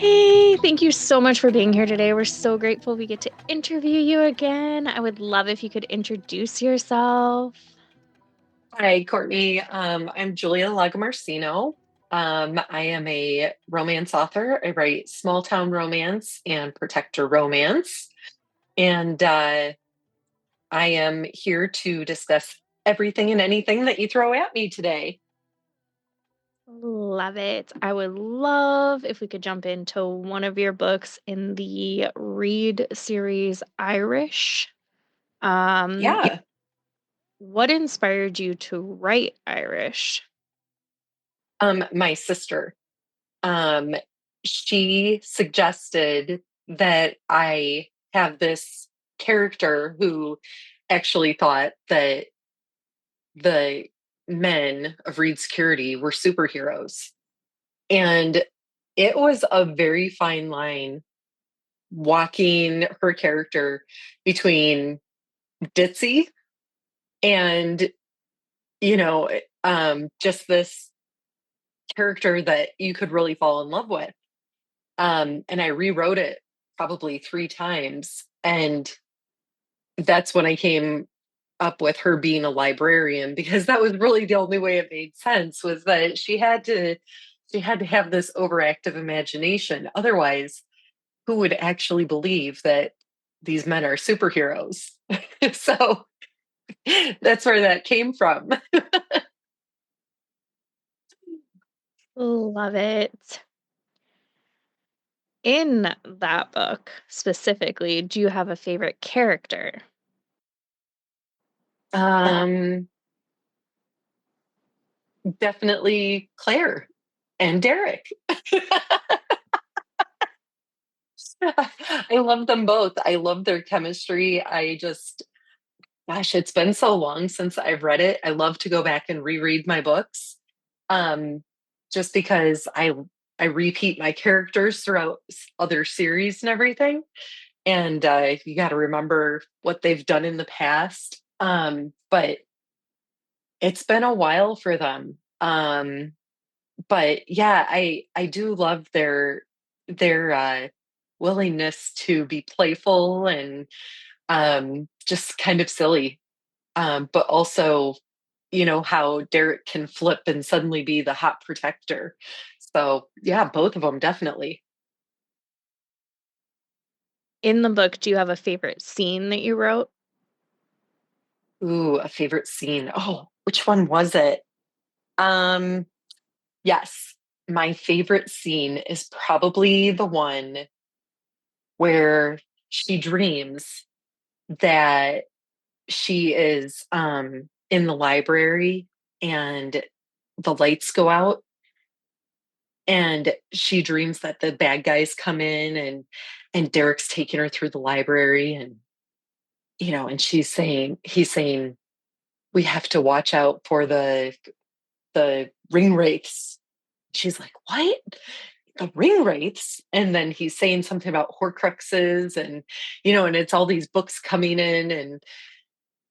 Hey, thank you so much for being here today. We're so grateful we get to interview you again. I would love if you could introduce yourself. Hi, Courtney. I'm Giulia Lagomarsino. I am a romance author. I write small town romance and protector romance. And I am here to discuss everything and anything that you throw at me today. Love it. I would love if we could jump into one of your books in the Read series Irish. Um, Yeah. what inspired you to write Irish? My sister, um, she suggested that I have this character who actually thought that the men of Reed Security were superheroes. And it was a very fine line walking her character between ditzy and, just this character that you could really fall in love with. And I rewrote it probably 3 times. And that's when I came up with her being a librarian because that was really the only way it made sense was that she had to have this overactive imagination. Otherwise, who would actually believe that these men are superheroes? So that's where that came from. Love it. In that book specifically, do you have a favorite character? Um, Definitely Claire and Derek. I love them both. I love their chemistry. Gosh, it's been so long since I've read it. I love to go back and reread my books, um, just because I repeat my characters throughout other series and everything, and you got to remember what they've done in the past. But it's been a while for them. But yeah, I do love their willingness to be playful and just kind of silly, but also, how Derek can flip and suddenly be the hot protector. So, yeah, both of them definitely. In the book, do you have a favorite scene that you wrote? Ooh, a favorite scene. Oh, which one was it? Um, yes, my favorite scene is probably the one where she dreams that she is in the library and the lights go out and she dreams that the bad guys come in and Derek's taking her through the library and and he's saying we have to watch out for the ring wraiths. She's like, what? The ring wraiths? And then he's saying something about horcruxes and and it's all these books coming in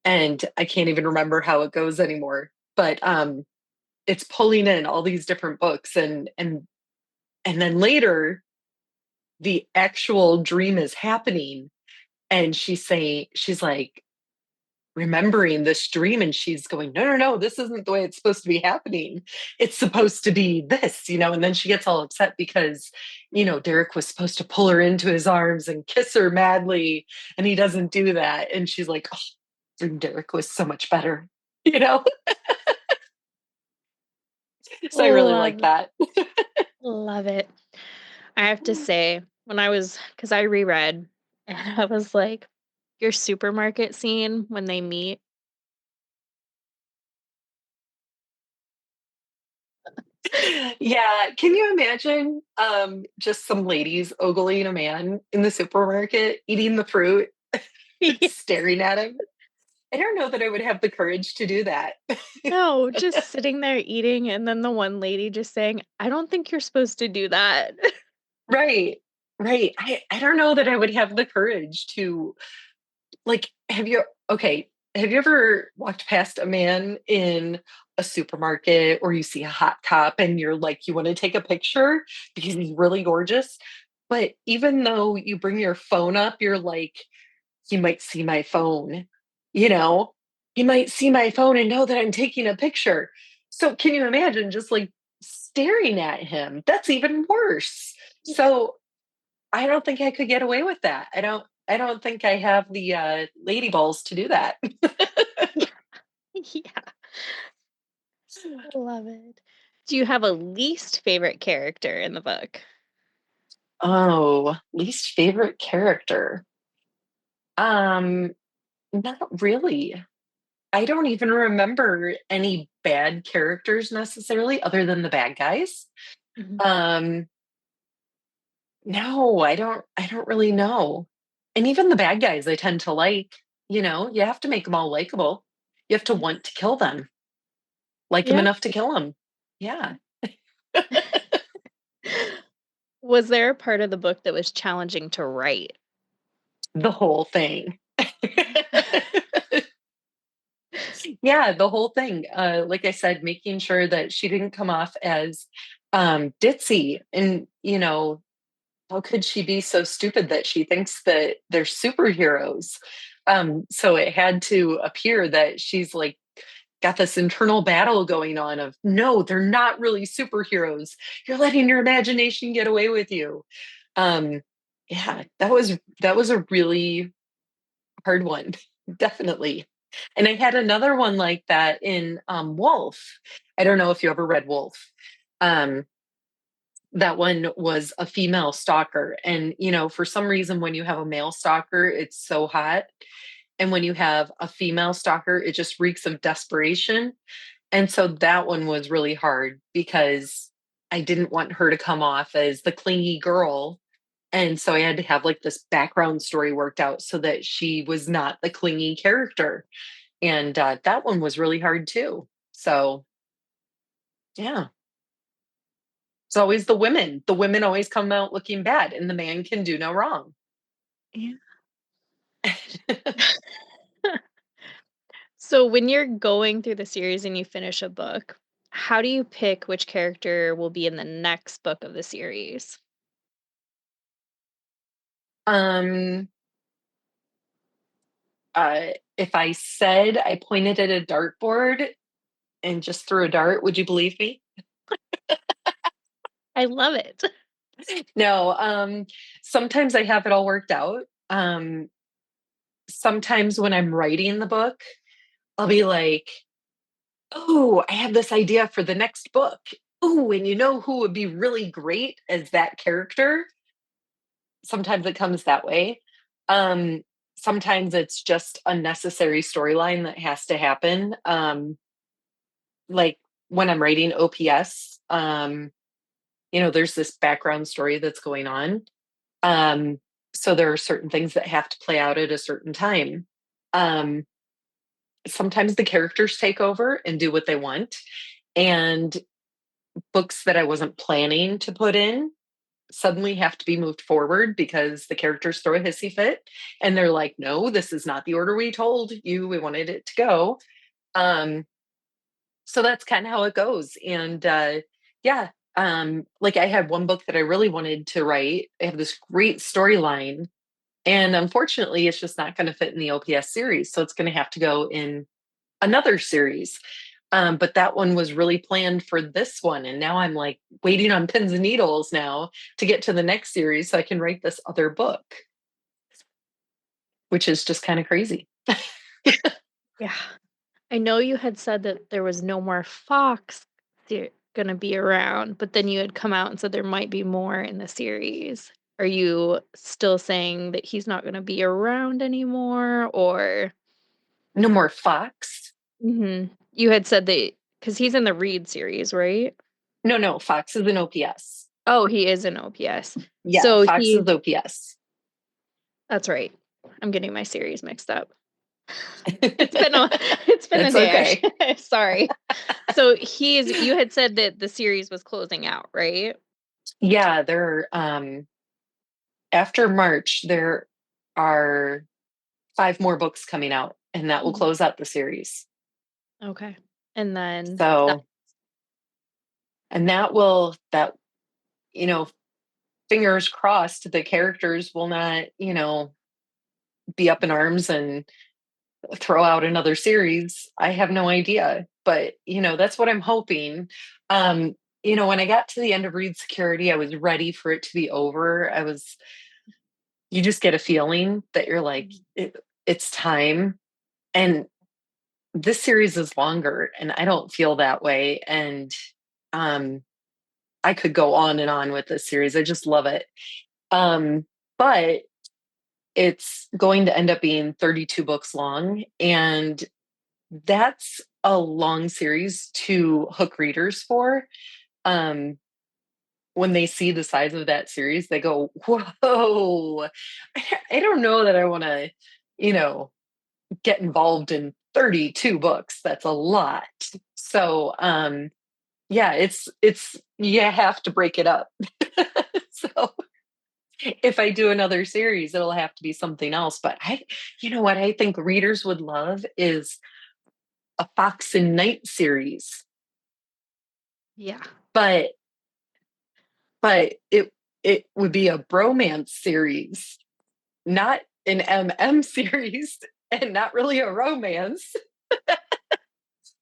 and I can't even remember how it goes anymore. But it's pulling in all these different books and then later the actual dream is happening and she's like remembering this dream and she's going no, this isn't the way it's supposed to be happening. It's supposed to be this, and then she gets all upset because Derek was supposed to pull her into his arms and kiss her madly and he doesn't do that and she's like, oh, Derek was so much better you know so I really like Love, that. love it. I have to say, because I reread and I was like, your supermarket scene when they meet. Yeah, can you imagine just some ladies ogling a man in the supermarket eating the fruit, staring at him? I don't know that I would have the courage to do that. No, just sitting there eating, and then the one lady just saying, I don't think you're supposed to do that. Right. Right. I don't know that I would have the courage to, like, have you okay, have you ever walked past a man in a supermarket or you see a hot top and you're like, you want to take a picture because he's really gorgeous? But even though you bring your phone up, you're like, you might see my phone, you know, you might see my phone and know that I'm taking a picture. So can you imagine just like staring at him? That's even worse. So I don't think I could get away with that. I don't think I have the lady balls to do that. Yeah, I love it. Do you have a least favorite character in the book? Oh, least favorite character. Um, Not really. I don't even remember any bad characters necessarily other than the bad guys. Mhm. Um, no, I don't really know. And even the bad guys I tend to like, you have to make them all likable. You have to Yeah. want to kill them. Like them Yeah. enough to kill them. Yeah. Was there a part of the book that was challenging to write? The whole thing. Yeah. Yeah, the whole thing. Like I said, making sure that she didn't come off as ditzy. And, how could she be so stupid that she thinks that they're superheroes? So it had to appear that she's like got this internal battle going on of no, they're not really superheroes. You're letting your imagination get away with you. Um, yeah, that was a really hard one, definitely. And I had another one like that in Wolf. I don't know if you ever read Wolf. Um, that one was a female stalker. And, for some reason, when you have a male stalker, it's so hot. And when you have a female stalker, it just reeks of desperation. And so that one was really hard because I didn't want her to come off as the clingy girl. And so I had to have like this background story worked out so that she was not the clingy character. And that one was really hard too. So, yeah, it's always the women. The women always come out looking bad, and the man can do no wrong. Yeah. So when you're going through the series and you finish a book, how do you pick which character will be in the next book of the series? um, if I said I pointed at a dartboard and just threw a dart, would you believe me? I love it. No. Sometimes I have it all worked out. Sometimes when I'm writing the book, I'll be like, oh, I have this idea for the next book. Oh, and you know who would be really great as that character? Sometimes it comes that way. Um, Sometimes it's just a necessary storyline that has to happen. Like when I'm writing OPS, there's this background story that's going on. Um, so there are certain things that have to play out at a certain time. Um, Sometimes the characters take over and do what they want. And books that I wasn't planning to put in suddenly have to be moved forward because the characters throw a hissy fit and they're like, no, this is not the order we told you we wanted it to go. Um, so that's kind of how it goes. And yeah, like I had one book that I really wanted to write. I have this great storyline. And unfortunately, it's just not going to fit in the OPS series. So it's going to have to go in another series. But that one was really planned for this one. And now I'm like waiting on pins and needles now to get to the next series so I can write this other book, which is just kind of crazy. Yeah. I know you had said that there was no more fox gonna be around, but then you had come out and said there might be more in the series. Are you still saying that he's not gonna be around anymore, or No more Fox. You had said that because he's in the Reed series, right? No, no, Fox is an OPS. Oh, he is in OPS. Yeah, So Fox he is OPS. That's right. I'm getting my series mixed up. It's been a it's been a It's day, okay. actually. Sorry. So you had said that the series was closing out, right? Yeah, after March, there are 5 more books coming out. and that will Mhm. close out the series. Okay. And then that So, and that, you know, fingers crossed, the characters will not, be up in arms and throw out another series. I have no idea, but that's what I'm hoping. Um, when I got to the end of Read Security, I was ready for it to be over. You just get a feeling that you're like, it's time. And this series is longer, and I don't feel that way. And um, I could go on and on with this series. I just love it. But it's going to end up being 32 books long, and that's a long series to hook readers for. Um, when they see the size of that series, they go, "Whoa! I don't know that I want to, you know, get involved in 32 books. That's a lot." So, yeah, it's you have to break it up. So, if I do another series, it'll have to be something else. But what I think readers would love is a Fox and Night series, yeah. but it would be a bromance series, not an MM series, and not really a romance,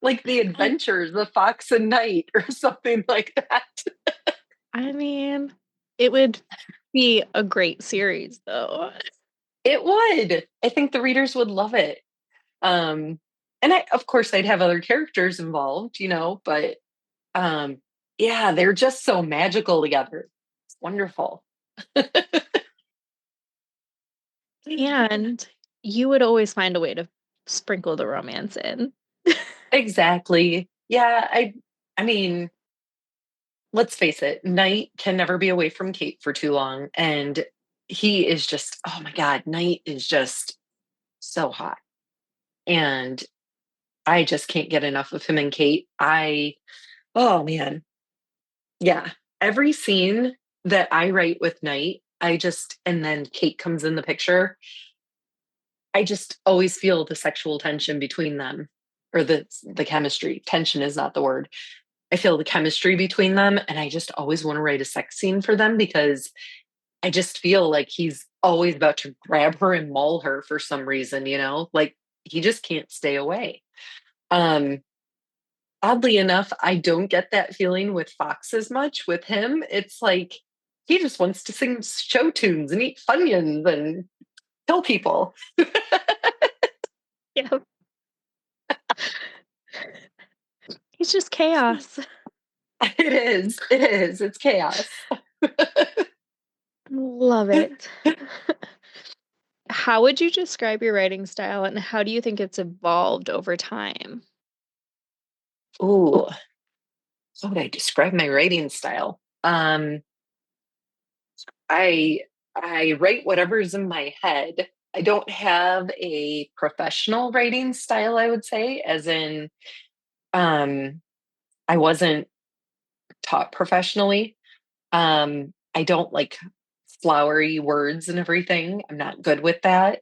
like the I adventures of Fox and Night or something like that. I mean, it would be a great series though. It would. I think the readers would love it. Um, and of course, I'd have other characters involved, but um, yeah, they're just so magical together. It's wonderful. And you would always find a way to sprinkle the romance in. Exactly. Yeah, I mean, let's face it, Knight can never be away from Kate for too long. And he is just, oh my God, Knight is just so hot. And I just can't get enough of him and Kate. Oh man. Yeah. Every scene that I write with Knight, and then Kate comes in the picture, I just always feel the sexual tension between them, or the chemistry. Tension is not the word. I feel the chemistry between them, and I just always want to write a sex scene for them because I just feel like he's always about to grab her and maul her for some reason, like he just can't stay away. Um, Oddly enough, I don't get that feeling with Fox as much. With him, it's like he just wants to sing show tunes and eat Funyuns and kill people. Yeah. He's just chaos. It is. It is. It's chaos. Love it. How would you describe your writing style and how do you think it's evolved over time? Ooh, how would I describe my writing style? I I write whatever's in my head. I don't have a professional writing style, I would say, as in um I wasn't taught professionally. I don't like flowery words and everything. I'm not good with that.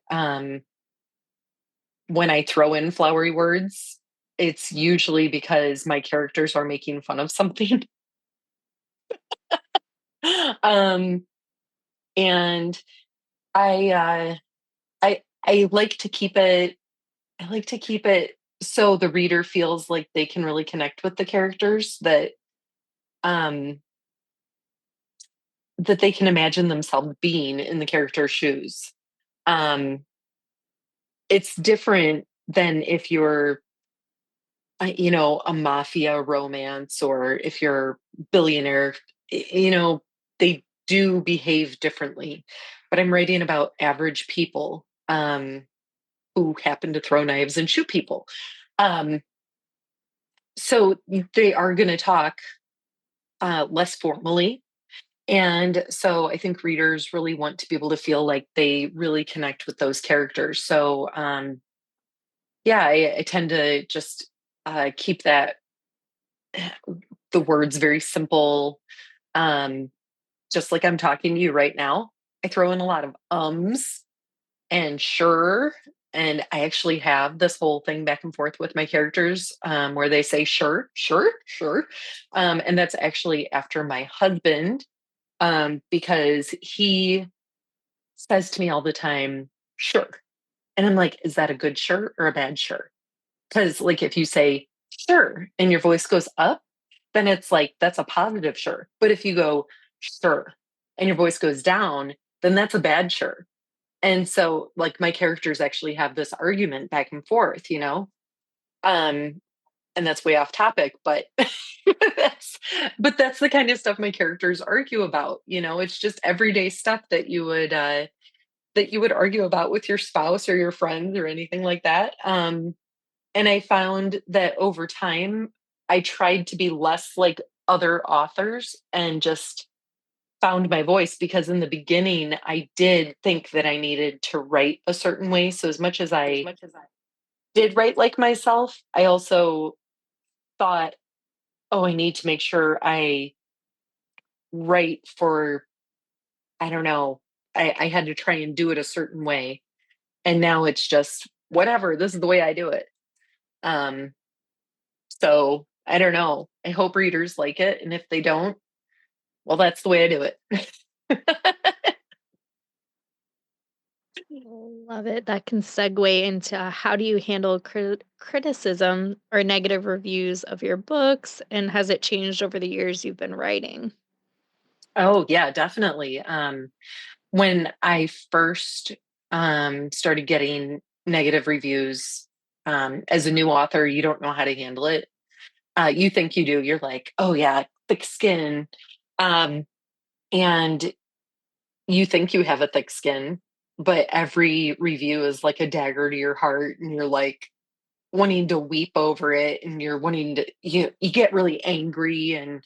When I throw in flowery words, it's usually because my characters are making fun of something. um and I like to keep it I like to keep it so the reader feels like they can really connect with the characters, um that they can imagine themselves being in the character's shoes. Um it's different than if you're a mafia romance, or if you're billionaire, they do behave differently. But I'm writing about average people who happen to throw knives and shoot people. Um so they are going to talk less formally. And so I think readers really want to be able to feel like they really connect with those characters. So yeah, I tend to just keep the words very simple. Um, just like I'm talking to you right now, I throw in a lot of ums and sure And I actually have this whole thing back and forth with my characters where they say, sure, sure, sure. And that's actually after my husband, because he says to me all the time, sure. And I'm like, is that a good sure or a bad sure? Because, like, if you say sure and your voice goes up, then it's like that's a positive sure. But if you go sure and your voice goes down, then that's a bad sure. And so, like, my characters actually have this argument back and forth, you know? Um, and that's way off topic, but that's that's the kind of stuff my characters argue about, you know? It's just everyday stuff that you would argue about with your spouse or your friends or anything like that. And I found that over time, I tried to be less like other authors and just found my voice because in the beginning, I did think that I needed to write a certain way. So, as much as I did write like myself, I also thought, oh, I need to make sure I write for, I don't know, I had to try and do it a certain way. And now it's just whatever, this is the way I do it. Um, so I don't know. I hope readers like it. And if they don't, well, that's the way I do it. Love it. That can segue into how do you handle criticism or negative reviews of your books, and has it changed over the years you've been writing? Oh, yeah, definitely. When I first started getting negative reviews as a new author, you don't know how to handle it. You think you do. You're like, oh, yeah, thick skin. Um, and you think you have a thick skin, but every review is like a dagger to your heart. And you're like, wanting to weep over it and you're wanting to you get really angry and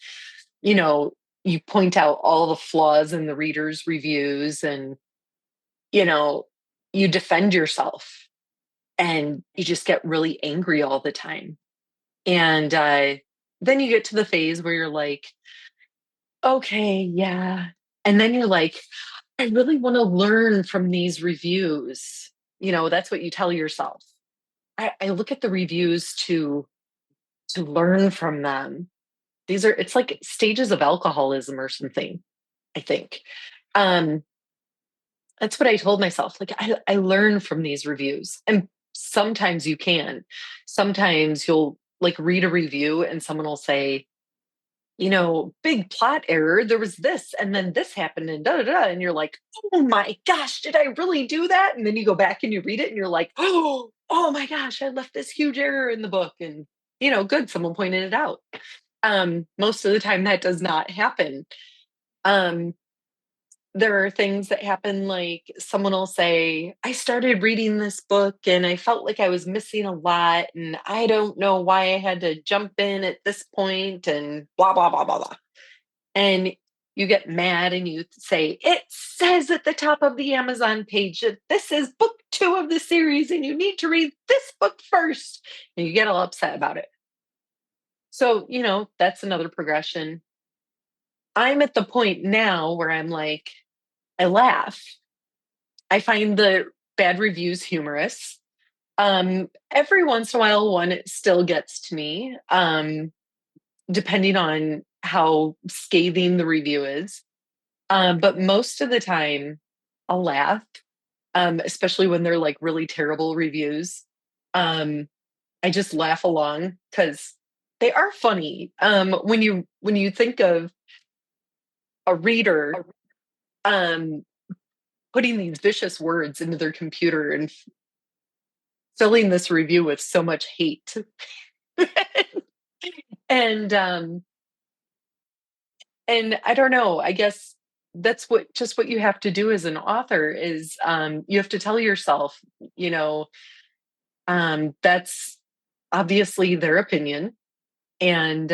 you know you point out all the flaws in the readers reviews and you know you defend yourself and you just get really angry all the time and then you get to the phase where you're like okay yeah and then you're like I really want to learn from these reviews, you know, that's what you tell yourself. I look at the reviews to learn from them. These are it's like stages of alcoholism or something, I think. Um, that's what I told myself. Like I learn from these reviews. And sometimes you can. Sometimes you'll like read a review and someone will say, you know, big plot error. There was this, and then this happened, and da da da. And you're like, oh my gosh, did I really do that? And then you go back and you read it, and you're like, oh my gosh, I left this huge error in the book. And, you know, good, someone pointed it out. Most of the time that does not happen. Um, there are things that happen like someone will say, I started reading this book and I felt like I was missing a lot, and I don't know why I had to jump in at this point, and blah, blah, blah, blah, blah. And you get mad and you say, it says at the top of the Amazon page that this is book 2 of the series and you need to read this book first. And you get all upset about it. So, you know, that's another progression. I'm at the point now where I'm like, I laugh. I find the bad reviews humorous. Every once in a while, one still gets to me, depending on how scathing the review is. But most of the time, I'll laugh, especially when they're like really terrible reviews. Um, I just laugh along because they are funny. When you think of a reader um, putting these vicious words into their computer and filling this review with so much hate. and and I don't know, I guess that's what you have to do as an author is you have to tell yourself, you know, that's obviously their opinion and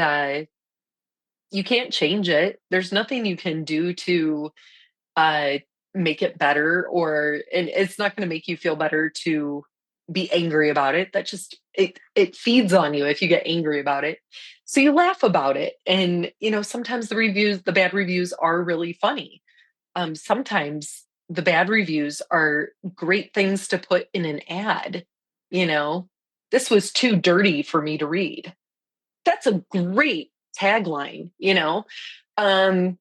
you can't change it. There's nothing you can do to uh, make it better, or and it's not going to make you feel better to be angry about it. That just it feeds on you if you get angry about it. So you laugh about it, and you know sometimes the bad reviews are really funny. Sometimes the bad reviews are great things to put in an ad. You know, this was too dirty for me to read. That's a great tagline, you know? Um,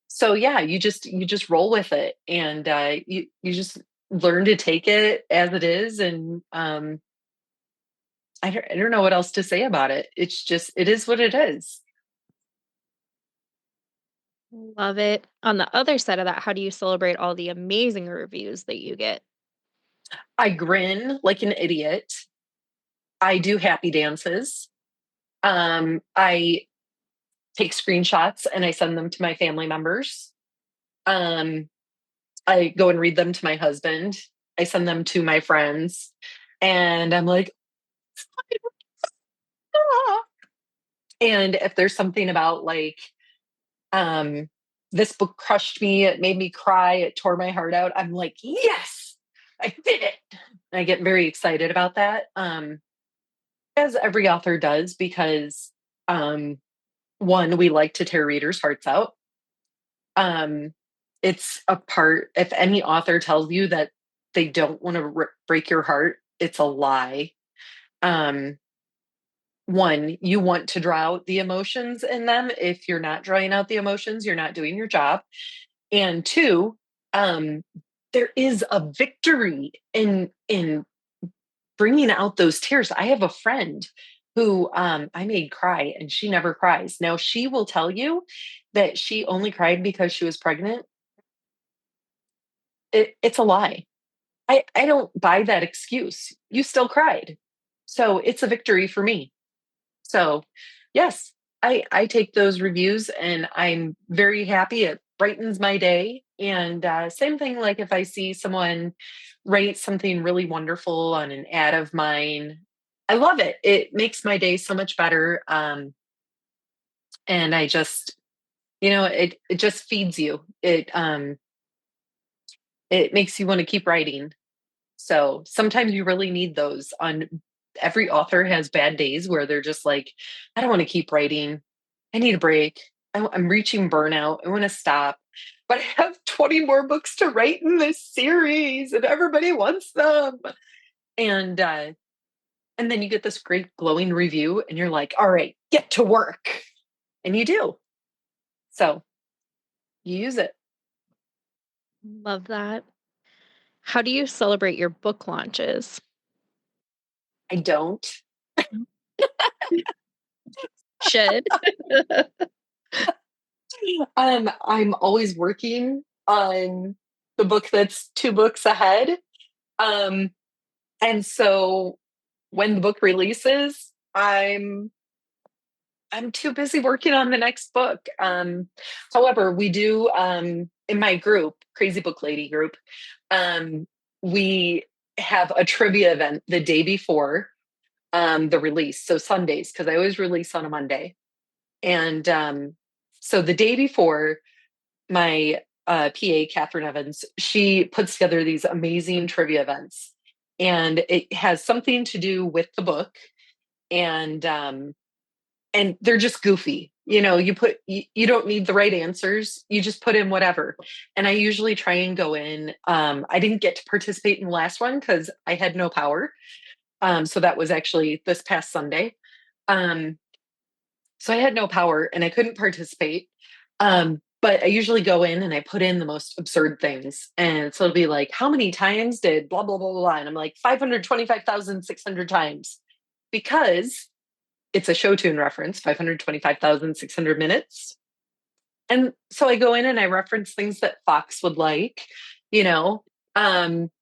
so yeah, you just roll with it, and you just learn to take it as it is. And I don't know what else to say about it. It's just, it is what it is. Love it. On the other side of that, how do you celebrate all the amazing reviews that you get? I grin like an idiot. I do happy dances. I take screenshots and I send them to my family members. Um, I go and read them to my husband. I send them to my friends. And I'm like, ah. And if there's something about like, um, this book crushed me, it made me cry, it tore my heart out, I'm like, yes, I did it. And I get very excited about that. As every author does, because um, one, we like to tear readers' hearts out. Um, it's a part, if any author tells you that they don't want to break your heart, it's a lie. Um, one, you want to draw out the emotions in them. If you're not drawing out the emotions, you're not doing your job. And two, um, there is a victory in bringing out those tears. I have a friend who I made cry, and she never cries. Now she will tell you that she only cried because she was pregnant. It's a lie. I don't buy that excuse. You still cried. So it's a victory for me. So, yes, I take those reviews and I'm very happy. It brightens my day. And same thing, like if I see someone write something really wonderful on an ad of mine, I love it. It makes my day so much better. And I just, it just feeds you. It makes you want to keep writing. So sometimes you really need those. On every author has bad days where they're just like, I don't want to keep writing. I need a break. I'm reaching burnout. I want to stop. But I have 20 more books to write in this series and everybody wants them. And and then you get this great glowing review and you're like, all right, get to work. And you do. So you use it. Love that. How do you celebrate your book launches? I don't. Mm. Should. I'm always working on the book that's two books ahead. Um, and so when the book releases, I'm too busy working on the next book. However, we do in my group, Crazy Book Lady group, um, we have a trivia event the day before the release. So Sundays, because I always release on a Monday. And so the day before, my PA, Catherine Evans, she puts together these amazing trivia events. And it has something to do with the book. And they're just goofy. You don't need the right answers. You just put in whatever. And I usually try and go in. I didn't get to participate in the last one because I had no power. So that was actually this past Sunday. Um, so I had no power and I couldn't participate. But I usually go in and I put in the most absurd things. And so it'll be like, how many times did blah, blah, blah, blah. And I'm like, 525,600 times because it's a show tune reference, 525,600 minutes. And so I go in and I reference things that Fox would like, you know, um,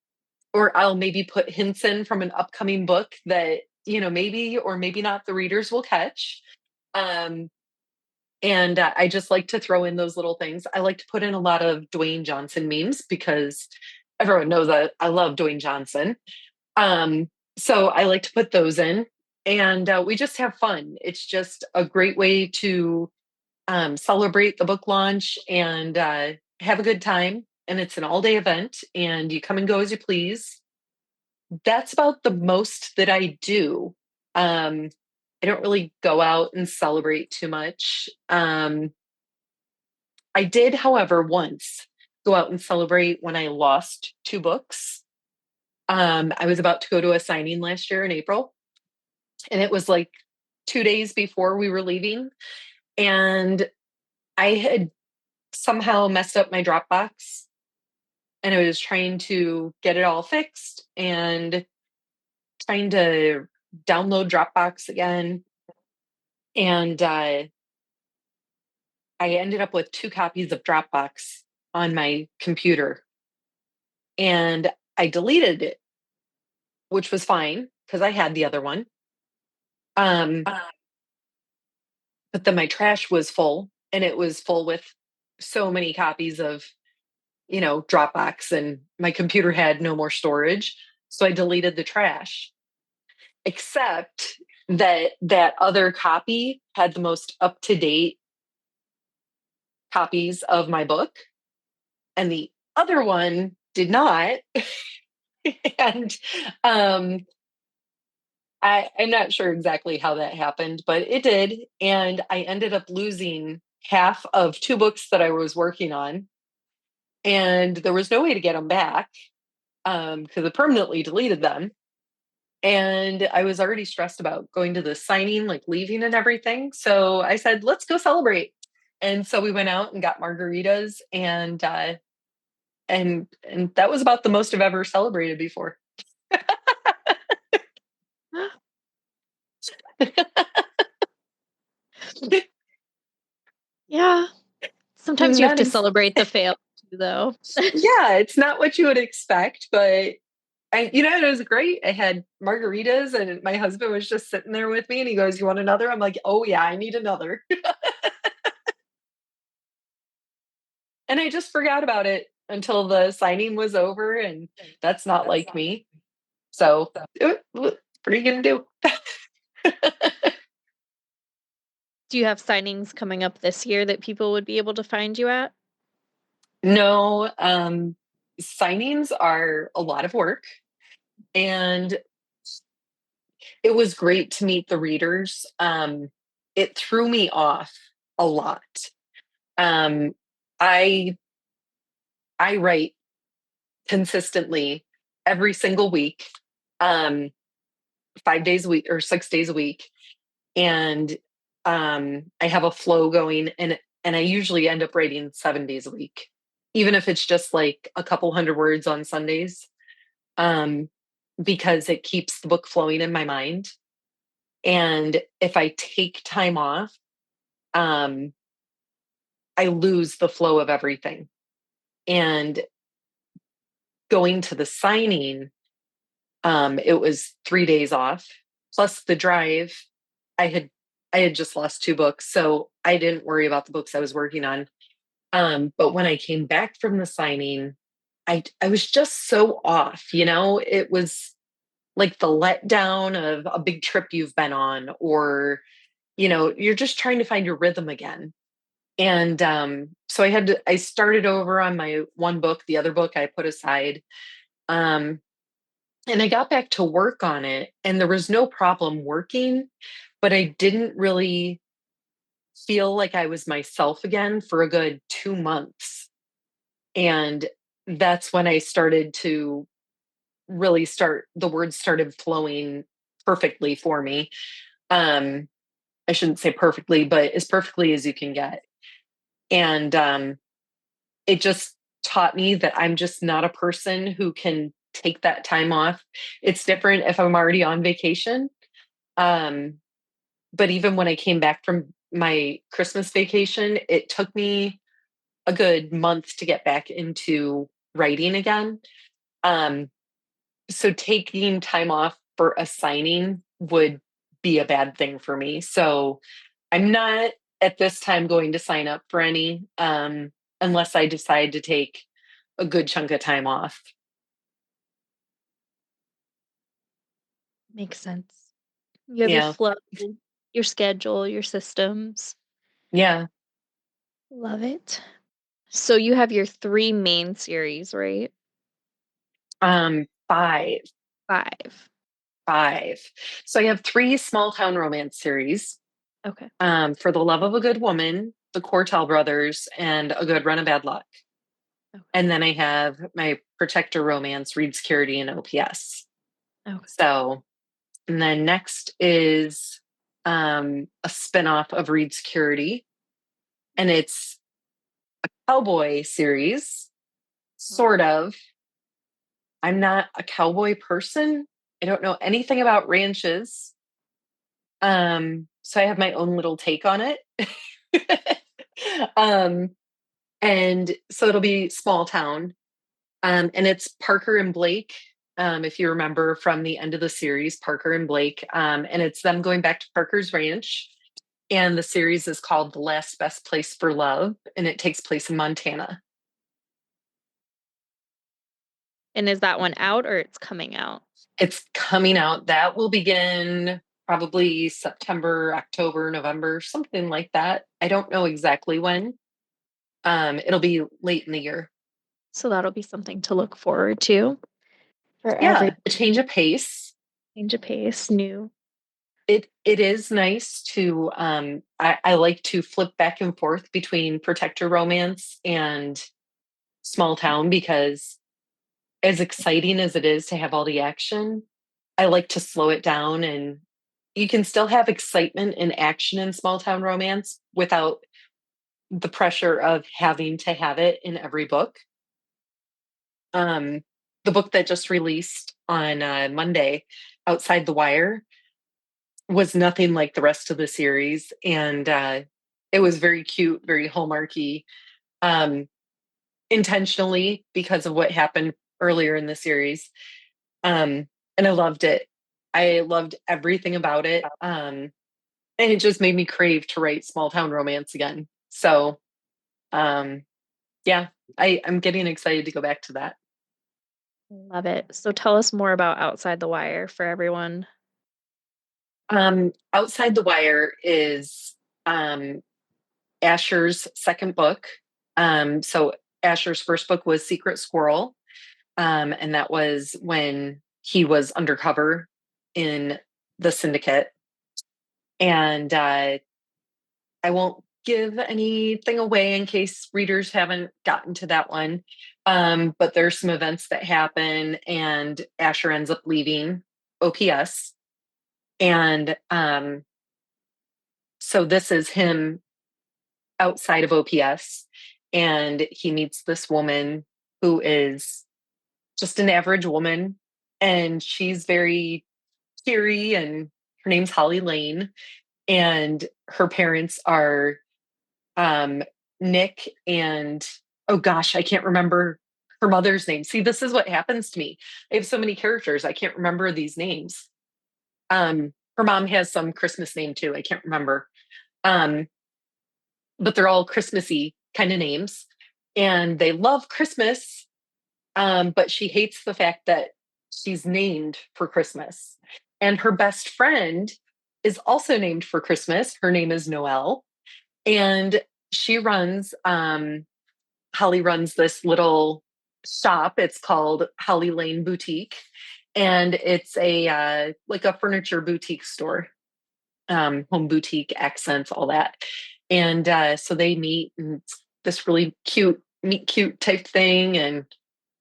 or I'll maybe put hints in from an upcoming book that, maybe or maybe not the readers will catch. Um, and I just like to throw in those little things. I like to put in a lot of Dwayne Johnson memes because everyone knows that I love Dwayne Johnson. Um, so I like to put those in, and we just have fun. It's just a great way to celebrate the book launch and have a good time. And it's an all day event, and you come and go as you please. That's about the most that I do. Um, I don't really go out and celebrate too much. I did, however, once go out and celebrate when I lost two books. I was about to go to a signing last year in April, and it was like 2 days before we were leaving. And I had somehow messed up my Dropbox, and I was trying to get it all fixed and trying to download Dropbox again. And I ended up with two copies of Dropbox on my computer, and I deleted it, which was fine because I had the other one. Um, but then my trash was full, and it was full with so many copies of, Dropbox, and my computer had no more storage. So I deleted the trash, except that other copy had the most up to date copies of my book, and the other one did not. and um, I'm not sure exactly how that happened, but it did. And I ended up losing half of two books that I was working on. And there was no way to get them back because I permanently deleted them. And I was already stressed about going to the signing, like leaving and everything. So I said, let's go celebrate. And so we went out and got margaritas, and that was about the most I've ever celebrated before. Yeah. Sometimes you have Not to ex- celebrate the fail too, though. yeah, it's not what you would expect, but it was great. I had margaritas, and my husband was just sitting there with me, and he goes, "You want another?" I'm like, "Oh yeah, I need another." And I just forgot about it until the signing was over, and that's not like me. So, what are you gonna do? Do you have signings coming up this year that people would be able to find you at? No, signings are a lot of work, and it was great to meet the readers. It threw me off a lot. Um, I I write consistently every single week, um, 5 days a week or 6 days a week, and I have a flow going, and I usually end up writing 7 days a week, even if it's just like a couple hundred words on Sundays, um, because it keeps the book flowing in my mind. And if I take time off, um, I lose the flow of everything. And going to the signing, it was 3 days off plus the drive. I had I had just lost two books, so I didn't worry about the books I was working on. But when I came back from the signing, I was just so off. It was like the letdown of a big trip you've been on, or you're just trying to find your rhythm again. And so I started over on my one book. The other book I put aside. Um, and I got back to work on it, and there was no problem working, but I didn't really feel like I was myself again for a good 2 months. And that's when I started to really the words started flowing perfectly for me. Um, I shouldn't say perfectly, but as perfectly as you can get. And it just taught me that I'm just not a person who can take that time off. It's different if I'm already on vacation. Um, but even when I came back from my Christmas vacation, it took me a good month to get back into writing again. Um, so taking time off for a signing would be a bad thing for me. So I'm not at this time going to sign up for any, unless I decide to take a good chunk of time off. Makes sense. You have your Yeah. flow, your schedule, your systems. Yeah. Love it. So you have your three main series, right? Five, Five. five. So I have three small town romance series. Okay. For the love of a good woman, the Cortell brothers, and a good run of bad luck. Okay. And then I have my protector romance, Reed Security, and OPS. Okay. So, and then next is a spinoff of Reed Security, and it's cowboy series, Oh. sort of. I'm not a cowboy person. I don't know anything about ranches. So I have my own little take on it. um, and so it'll be small town. And it's Parker and Blake. If you remember from the end of the series, Parker and Blake. And it's them going back to Parker's ranch. And the series is called The Last Best Place for Love, and it takes place in Montana. And is that one out or it's coming out? It's coming out. That will begin probably September, October, November, something like that. I don't know exactly when. It'll be late in the year. So that'll be something to look forward to for every Yeah, a change of pace. change of pace, new. It is nice to I like to flip back and forth between protector romance and small town because as exciting as it is to have all the action, I like to slow it down, and you can still have excitement and action in small town romance without the pressure of having to have it in every book. Um, the book that just released on Monday, Outside the Wire, was nothing like the rest of the series, and it was very cute, very hallmarky, um, intentionally because of what happened earlier in the series. And I loved it. I loved everything about it. And it just made me crave to write small town romance again. So, um, yeah, I'm getting excited to go back to that. Love it. So tell us more about Outside the Wire for everyone. Outside the Wire is um, Asher's second book. So Asher's first book was Secret Squirrel, and that was when he was undercover in the syndicate. And I won't give anything away in case readers haven't gotten to that one. But there's some events that happen, and Asher ends up leaving OPS. And so this is him outside of OPS, and he meets this woman who is just an average woman, and she's very cheery, and her name's Holly Lane, and her parents are um, Nick and oh gosh, I can't remember her mother's name. See, this is what happens to me. I have so many characters, I can't remember these names. Her mom has some Christmas name too. I can't remember. Um, but they're all Christmassy kind of names, and they love Christmas. But she hates the fact that she's named for Christmas, and her best friend is also named for Christmas. Her name is Noelle, and she runs Holly runs this little shop. It's called Holly Lane Boutique, and it's a like a furniture boutique store, home boutique, accents, all that. And so they meet, and it's this really cute meet cute type thing, and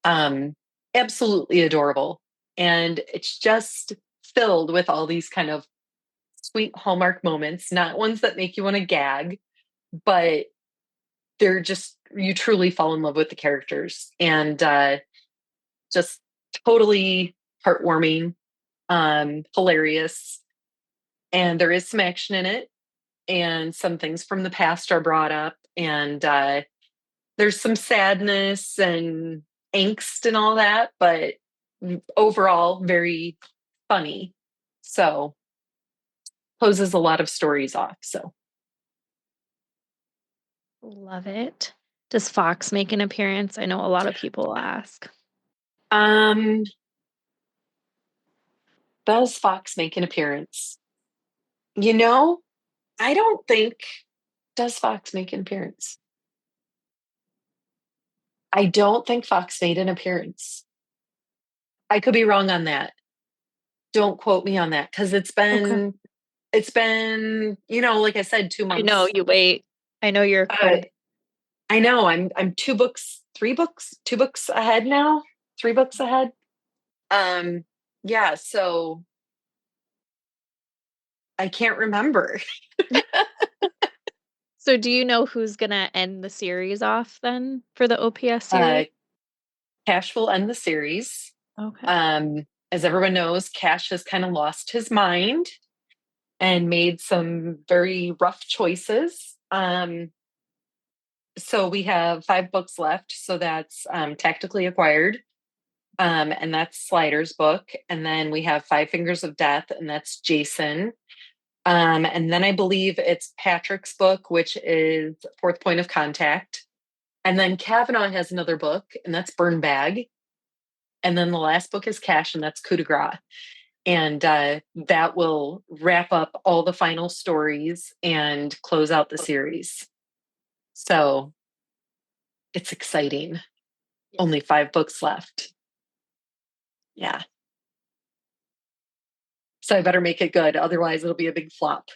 um, absolutely adorable. And it's just filled with all these kind of sweet Hallmark moments, not ones that make you want to gag, but they're just you truly fall in love with the characters, and just totally heartwarming, hilarious, and there is some action in it, and some things from the past are brought up, and there's some sadness and angst and all that, but overall very funny. So closes a lot of stories off. So Love it. Does Fox make an appearance? I know a lot of people ask. um does Fox make an appearance? You know, I don't think does Fox make an appearance? I don't think Fox made an appearance. I could be wrong on that. Don't quote me on that because Okay. it's been, like I said, two I know months. you wait. I know you're Uh, quite a bit. I know I'm 2 books two books ahead now, 3 books ahead. Um, yeah, so I can't remember. So do you know who's gonna end the series off then for the OPS Uh, series? Cash will end the series. Okay. Um, as everyone knows, Cash has kind of lost his mind and made some very rough choices. So we have 5 books left. So that's Tactically Acquired, and that's Slider's book. And then we have Five Fingers of Death, and that's Jason. And then I believe it's Patrick's book, which is Fourth Point of Contact. And then Kavanaugh has another book, and that's Burn Bag. And then the last book is Cash, and that's Coup de Grace. And that will wrap up all the final stories and close out the series. So it's exciting. Yeah. Only 5 books left. Yeah. So I better make it good. Otherwise, it'll be a big flop.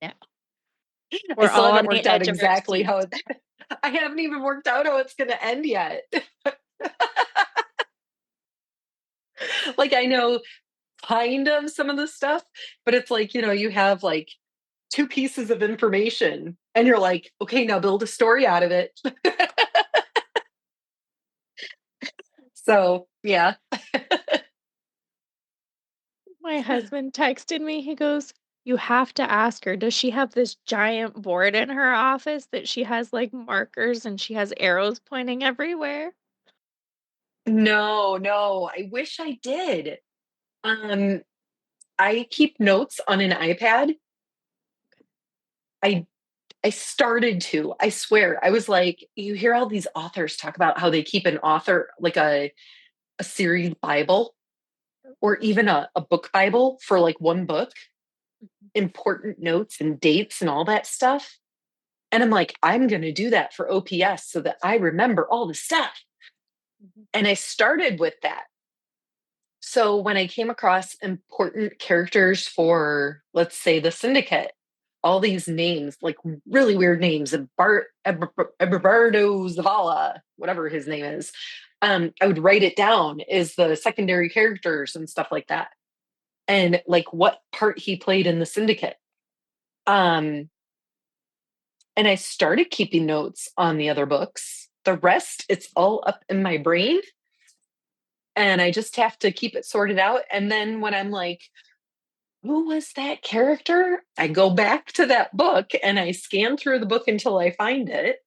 Yeah. I We're still all haven't on the worked out edge of our exactly seats. how it, I haven't even worked out how it's going to end yet. Like, I know kind of some of the stuff, but it's like, you have like 2 pieces of information and you're like, okay, now build a story out of it. So, yeah. My husband texted me. He goes, "You have to ask her. Does she have this giant board in her office that she has like markers and she has arrows pointing everywhere?" No, no, I wish I did. Um, I keep notes on an iPad. I I started to. I swear. I was like, you hear all these authors talk about how they keep an author like a series Bible or even a book Bible for like one book, important notes and dates and all that stuff. And I'm like, I'm going to do that for OPS so that I remember all the stuff. Mhm. And I started with that. So when I came across important characters for, let's say, the Syndicate, all these names, like really weird names, Eberardo Zavala, whatever his name is, I would write it down as the secondary characters and stuff like that, and like what part he played in the Syndicate. Um, and I started keeping notes on the other books. The rest, it's all up in my brain, and I just have to keep it sorted out. And then when I'm like, who was that character? I go back to that book and I scan through the book until I find it.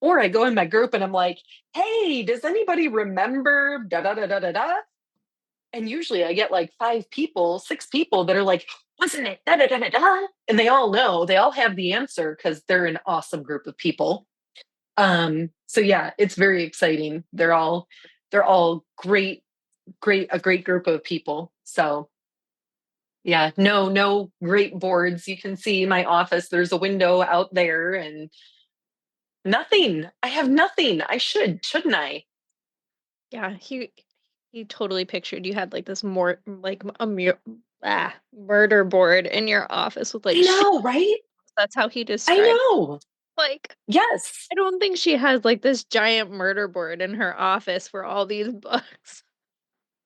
Or I go in my group and I'm like, hey, does anybody remember da da da da da da? And usually I get like 5 people, 6 people that are like, wasn't it da da da da da? And they all know, they all have the answer because they're an awesome group of people. So yeah, it's very exciting. They're all a great group of people. So yeah, no great boards. You can see my office. There's a window out there and nothing. I have nothing. Shouldn't I? Yeah, he totally pictured you had like this more like murder board in your office with I like sheets. know, right? That's how he I described. know. Like, Yes. I don't think she has like this giant murder board in her office for all these books.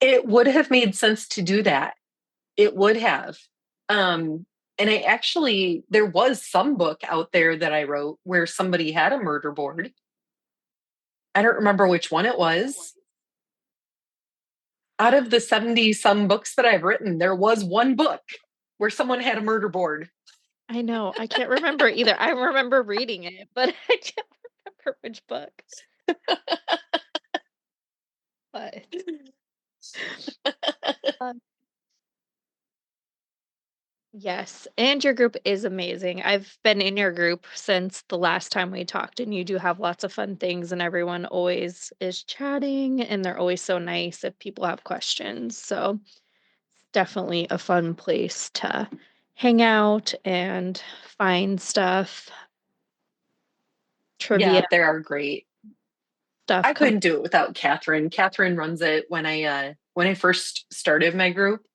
It would have made sense to do that. It would have. Um, and there was some book out there that I wrote where somebody had a murder board. I don't remember which one it was. Out of the 70 some books that I've written, there was one book where someone had a murder board. I know. I can't remember either. I remember reading it, but I can't remember which book. But um, yes, and your group is amazing. I've been in your group since the last time we talked, and you do have lots of fun things, and everyone always is chatting, and they're always so nice if people have questions. So it's definitely a fun place to hang out and find stuff, trivia Yeah, they are great. stuff. I Come, couldn't do it without Catherine. Catherine runs it. When I first started my group,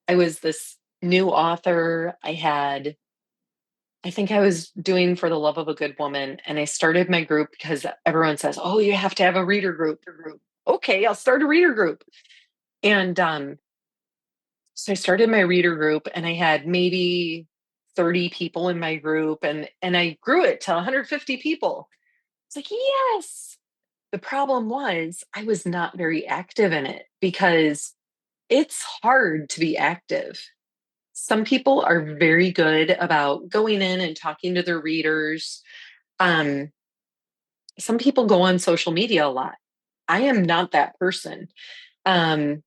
I was this new author. I had I think I was doing For the Love of a Good Woman, and I started my group because everyone says, "Oh, you have to have a reader group." Okay, I'll start a reader group. And so I started my reader group, and I had maybe 30 people in my group, and I grew it to 150 people. It's like, yes. The problem was I was not very active in it because it's hard to be active. Some people are very good about going in and talking to their readers. Um, some people go on social media a lot. I am not that person. Um,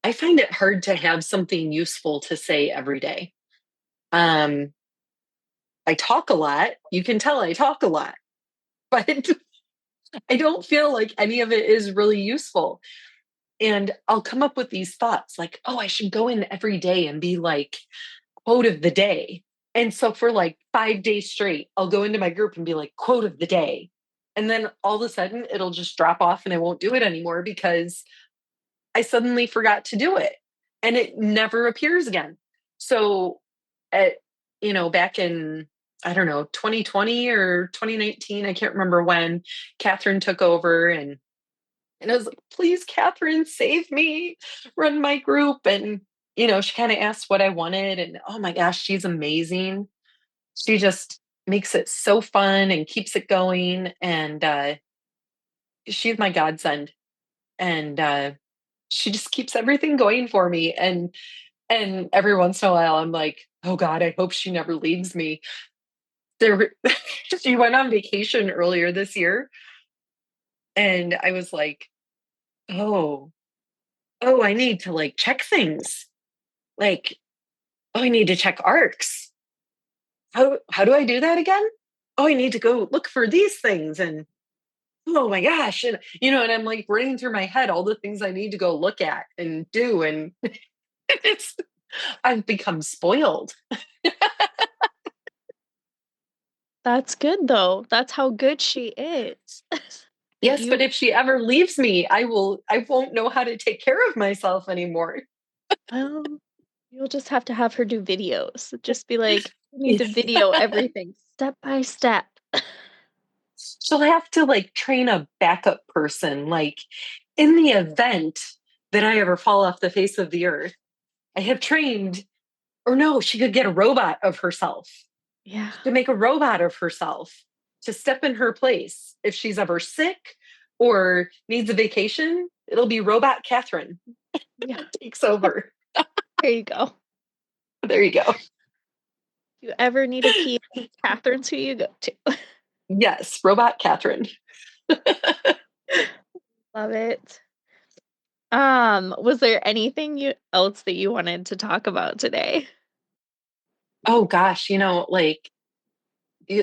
I find it hard to have something useful to say every day. Um, I talk a lot. You can tell I talk a lot, but I don't feel like any of it is really useful. And I'll come up with these thoughts like, oh, I should go in every day and be like, quote of the day. And so for like 5 days straight, I'll go into my group and be like, quote of the day. And then all of a sudden it'll just drop off and I won't do it anymore because I suddenly forgot to do it and it never appears again. So at, back in, I don't know, 2020 or 2019, I can't remember when Catherine took over and I was like, please, Catherine, save me, run my group. And, she kind of asked what I wanted. And oh my gosh, she's amazing. She just makes it so fun and keeps it going. And she's my godsend. And she just keeps everything going for me. And every once in a while, I'm like, oh God, I hope she never leaves me. There, she went on vacation earlier this year. And I was like, oh, I need to like check things. Like, oh, I need to check arcs. How do I do that again? Oh, I need to go look for these things and oh my gosh. And and I'm like running through my head all the things I need to go look at and do. And it's I've become spoiled. That's good though. That's how good she is. That Yes, but you if she ever leaves me, I won't know how to take care of myself anymore. well, you'll just have her do videos. Just be like, "You need to video everything step by step." She'll have to like train a backup person, like in the event that I ever fall off the face of the earth. I have trained, or no, she could get a robot of herself. Yeah. She could make a robot of herself to step in her place. If she's ever sick or needs a vacation, it'll be robot Catherine Yeah. takes over. There you go. There you go. If you ever need a PA, Catherine's who you go to. Yes, robot Catherine. Love it. Was there anything you else that you wanted to talk about today? Oh gosh, like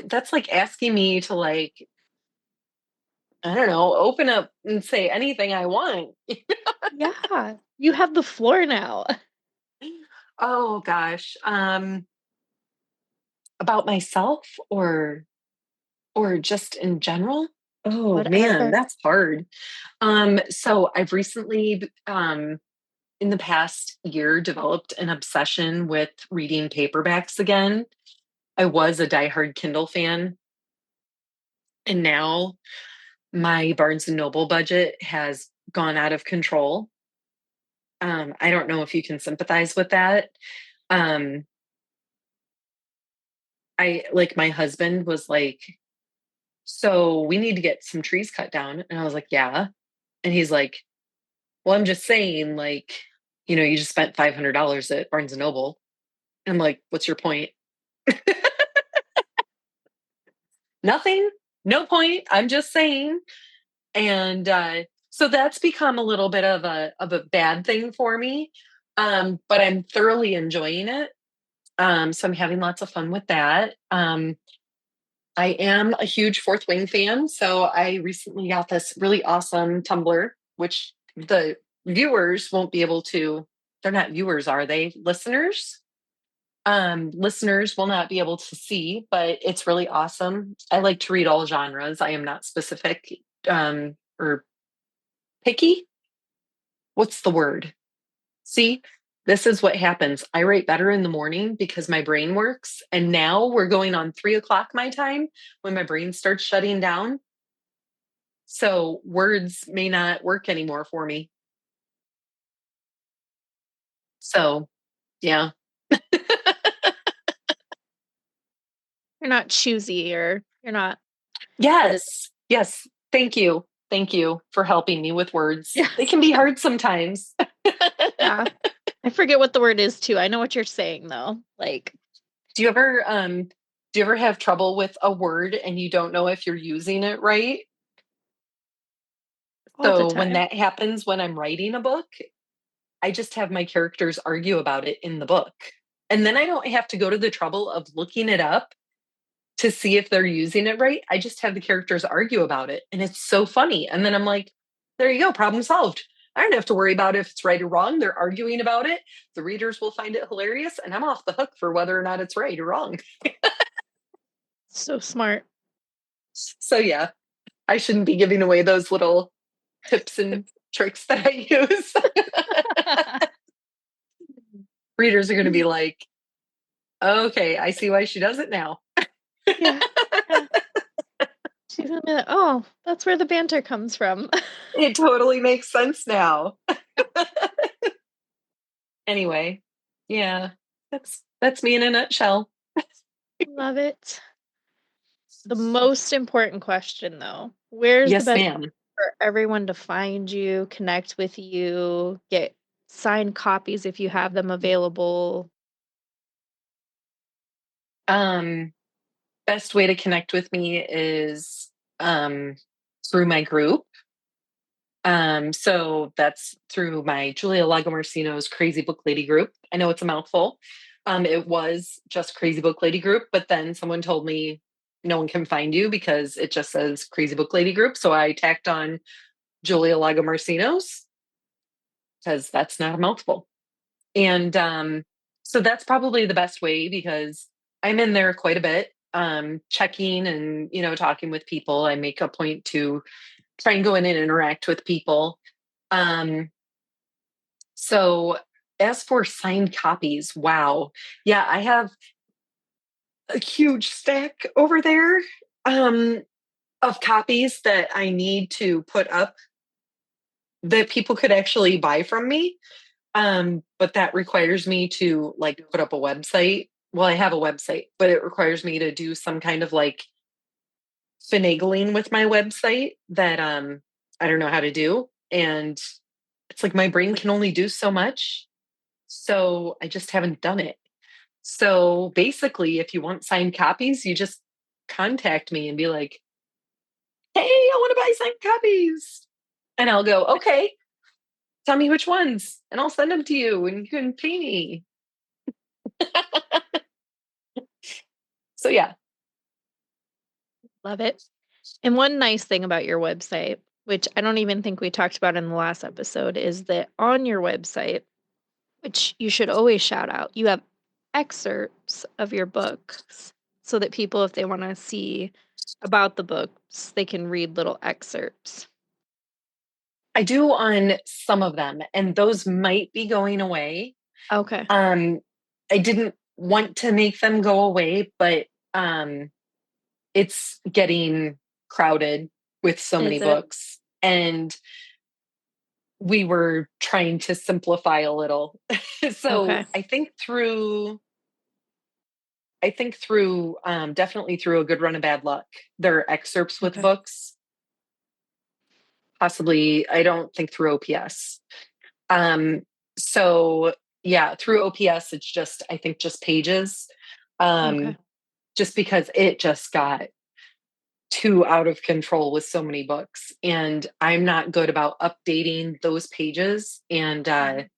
that's like asking me to like, I don't know, open up and say anything I want. Yeah, you have the floor now. Oh gosh. About myself or just in general? Oh man, Whatever. that's hard. So I've recently in the past year developed an obsession with reading paperbacks again. I was a diehard Kindle fan, and now my Barnes and Noble budget has gone out of control. I don't know if you can sympathize with that. Um, I like my husband was like, so we need to get some trees cut down. And I was like, yeah. And he's like, well, I'm just saying, like, you just spent $500 at Barnes and Noble. And I'm like, what's your point? Nothing, no point. I'm just saying. And so that's become a little bit of a bad thing for me. But I'm thoroughly enjoying it. So I'm having lots of fun with that. I am a huge Fourth Wing fan, so I recently got this really awesome tumbler, which the viewers won't be able to. They're not viewers, are they? Listeners? Listeners will not be able to see, but it's really awesome. I like to read all genres. I am not specific or picky. What's the word? See? this is what happens. I write better in the morning because my brain works. And now we're going on 3 o'clock my time when my brain starts shutting down. So words may not work anymore for me. So, yeah. You're not choosy or you're not what is Yes. Yes. Thank you. Thank you for helping me with words. They yes. can be hard sometimes. Yeah. I forget what the word is too. I know what you're saying though. Like Do you ever have trouble with a word and you don't know if you're using it right? all the So when time. that happens when I'm writing a book, I just have my characters argue about it in the book. And then I don't have to go to the trouble of looking it up to see if they're using it right. I just have the characters argue about it. And it's so funny. And then I'm like, there you go, problem solved. I don't have to worry about if it's right or wrong. They're arguing about it. The readers will find it hilarious, and I'm off the hook for whether or not it's right or wrong. So smart. So, yeah, I shouldn't be giving away those little tips and tricks that I use. Readers are going to be like, okay, I see why she does it now. Yeah. Yeah. She's gonna be like, oh, that's where the banter comes from. It totally makes sense now. Anyway, yeah, that's me in a nutshell. Love it. The most important question though, where's the Yes, best ma'am. for everyone to find you, connect with you, get signed copies if you have them available? Um, Best way to connect with me is through my group. So that's through my Giulia Lagomarsino's Crazy Book Lady group. I know it's a mouthful. It was just Crazy Book Lady group, but then someone told me no one can find you because it just says Crazy Book Lady group. So I tacked on Giulia Lagomarsino's because that's not a mouthful. And so that's probably the best way because I'm in there quite a bit, checking and, talking with people. I make a point to try and go in and interact with people. Um, so as for signed copies, wow. Yeah, I have a huge stack over there um, of copies that I need to put up that people could actually buy from me. But that requires me to like put up a website. Well, I have a website, but it requires me to do some kind of like finagling with my website that I don't know how to do. And it's like my brain can only do so much. So I just haven't done it. So basically, if you want signed copies, you just contact me and be like, hey, I want to buy signed copies. And I'll go, okay, tell me which ones, and I'll send them to you and you can pay me. So yeah. Love it. And one nice thing about your website, which I don't even think we talked about in the last episode, is that on your website, which you should always shout out, you have excerpts of your books so that people, if they want to see about the books, they can read little excerpts. I do on some of them, and those might be going away. Okay. Um, I didn't want to make them go away, but it's getting crowded with so many Is it? books, and we were trying to simplify a little. So Okay. I think through definitely through a good run of bad luck, there are excerpts with Okay. books. Possibly, I don't think through OPS. Um, so yeah, through OPS, it's just, I think just pages. Okay. Um, just because it just got too out of control with so many books. And I'm not good about updating those pages. And Mhm.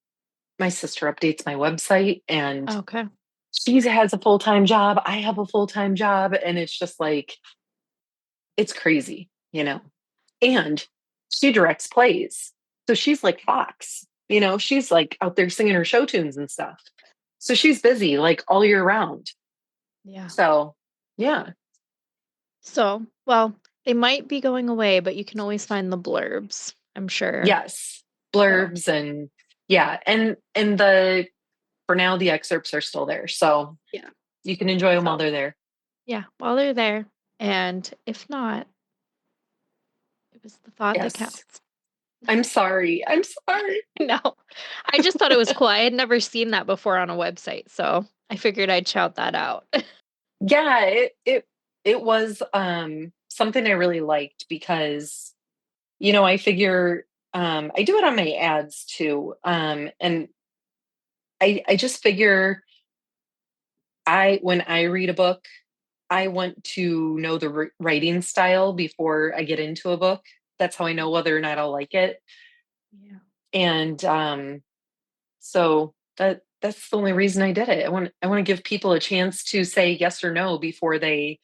my sister updates my website and Okay. she has a full-time job. I have a full-time job. And it's just like, it's crazy, you know? And she directs plays. So she's like Fox, she's like out there singing her show tunes and stuff. So she's busy like all year round. Yeah. So yeah, So, well, they might be going away, but you can always find the blurbs, I'm sure. yes, So, blurbs and yeah, and the for now, the excerpts are still there. So Yeah. you can enjoy them while So, they're there. yeah, while they're there. And if not, it was the thought that Yes. counts. I'm sorry. I'm sorry. No, I just thought it was cool. I had never seen that before on a website, so I figured I'd shout that out. Yeah, it was something I really liked because I figure I do it on my ads too. And I just figure I when I read a book, I want to know the writing style before I get into a book. That's how I know whether or not I'll like it. Yeah. And so that's the only reason I did it. I want to give people a chance to say yes or no before they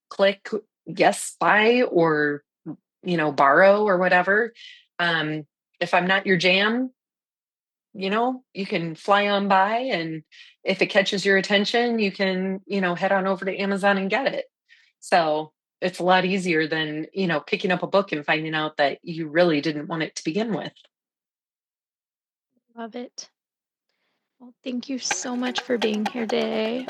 click yes, buy, or borrow or whatever. Um, if I'm not your jam, you can fly on by, and if it catches your attention, you can, head on over to Amazon and get it. So it's a lot easier than, picking up a book and finding out that you really didn't want it to begin with. Love it. Well, thank you so much for being here today.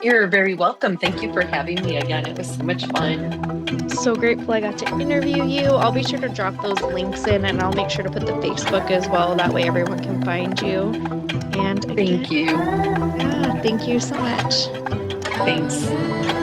You're very welcome. Thank you for having me again. It was so much fun. So grateful I got to interview you. I'll be sure to drop those links in and I'll make sure to put the Facebook as well. That way everyone can find you. And again, Thank you. yeah, thank you so much. Thanks.